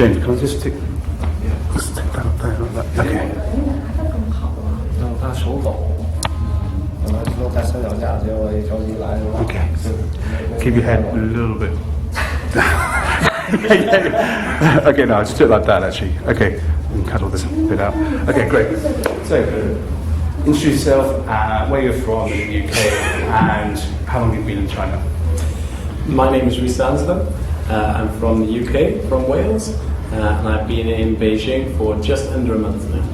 James, can I just take that up there like that? Okay. 让他手抖，可能说在三脚架，结果一着急来了。Okay. Keep your head a little bit. Okay, no, just do it like that actually. Okay, we can cut all this bit out. Okay, great. So, introduce yourself, where you're from in the UK, and how long you've been in China. My name is Rhys. I'm from the UK, from Wales, and I've been in Beijing for just under a month now.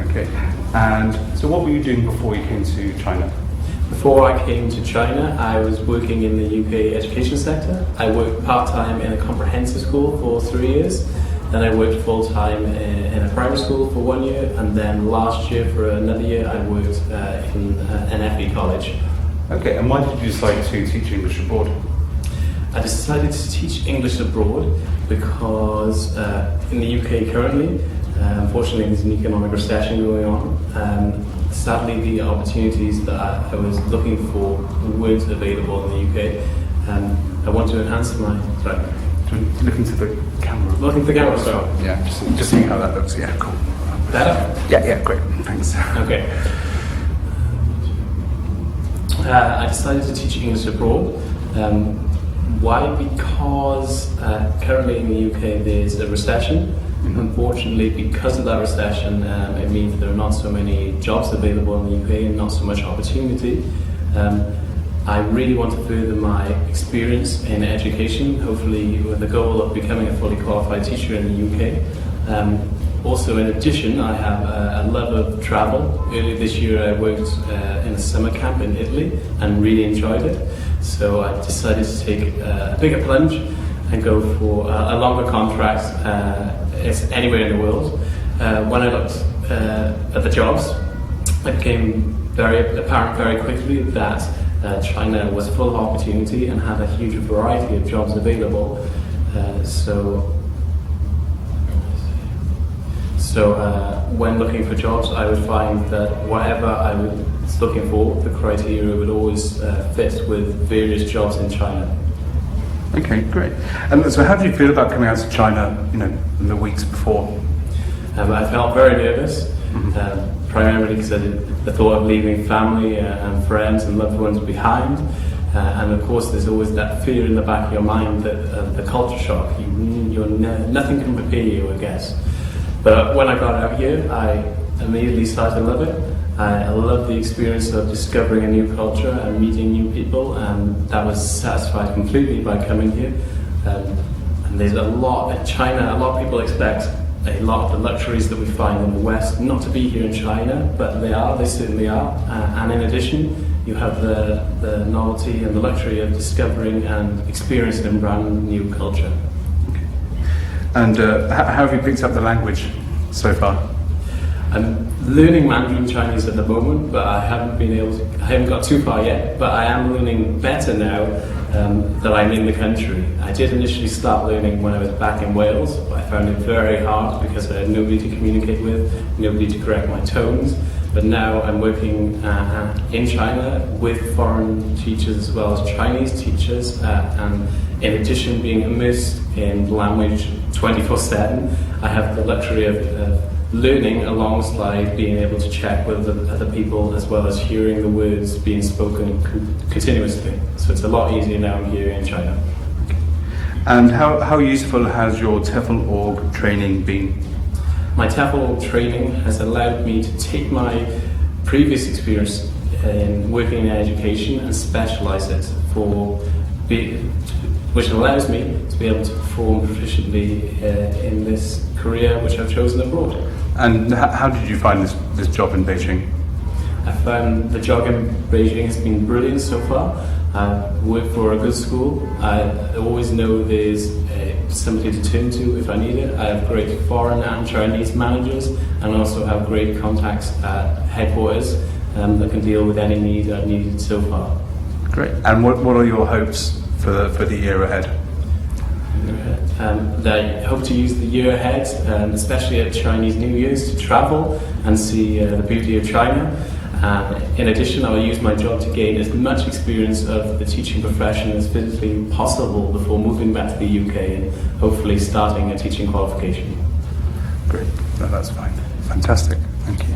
Okay, and so what were you doing before you came to China? Before I came to China, I was working in the UK education sector. I worked part-time in a comprehensive school for 3 years. Then I worked full-time in a primary school for 1 year, and then last year for another year I worked in an FE college. Okay, and why did you decide to teach English abroad? I decided to teach English abroad because in the UK currently, unfortunately there's an economic recession going on. Sadly, the opportunities that I was looking for weren't available in the UK. I want to enhance my... Sorry. Looking to the camera. Looking to the camera, sorry. Yeah, just seeing how that looks. Yeah, cool. Better? Yeah, great. Thanks. Okay. I decided to teach English abroad. Why? Because currently in the UK there's a recession. Unfortunately, because of that recession, it means there are not so many jobs available in the UK and not so much opportunity. I really want to further my experience in education, hopefully with the goal of becoming a fully qualified teacher in the UK. Also, in addition, I have a love of travel. Earlier this year I worked in a summer camp in Italy and really enjoyed it. So I decided to take a bigger plunge and go for a longer contract anywhere in the world. When I looked at the jobs, it became very apparent very quickly that China was full of opportunity and had a huge variety of jobs available. So when looking for jobs, I would find that whatever I was looking for, the criteria would always fit with various jobs in China. Okay, great. And so how do you feel about coming out to China, in the weeks before? I felt very nervous, primarily because the thought of leaving family and friends and loved ones behind. And of course there's always that fear in the back of your mind that the culture shock, nothing can prepare you, I guess. But when I got out here, I immediately started to love it. I love the experience of discovering a new culture and meeting new people, and that was satisfied completely by coming here. And there's a lot in China, a lot of people expect a lot of the luxuries that we find in the West not to be here in China, but they certainly are. And in addition, you have the novelty and the luxury of discovering and experiencing a brand new culture. Okay. And how have you picked up the language so far? I'm learning Mandarin Chinese at the moment, but I haven't got too far yet, but I am learning better now that I'm in the country. I did initially start learning when I was back in Wales, but I found it very hard because I had nobody to communicate with, nobody to correct my tones. But now I'm working in China with foreign teachers as well as Chinese teachers, and in addition being immersed in language 24/7, I have the luxury of learning alongside being able to check with other people as well as hearing the words being spoken continuously. So it's a lot easier now here in China. And how useful has your TEFL org training been? My TEFL training has allowed me to take my previous experience in working in education and specialise it which allows me to be able to perform proficiently in this career which I've chosen abroad. And how did you find this job in Beijing? I found the job in Beijing has been brilliant so far. I work for a good school. I always know there's somebody to turn to if I need it. I have great foreign and Chinese managers, and also have great contacts at headquarters that can deal with any need I've needed so far. Great. And what are your hopes for the year ahead? I hope to use the year ahead, especially at Chinese New Year's, to travel and see the beauty of China. In addition, I'll use my job to gain as much experience of the teaching profession as physically possible before moving back to the UK and hopefully starting a teaching qualification. Great. No, that's fine. Fantastic. Thank you.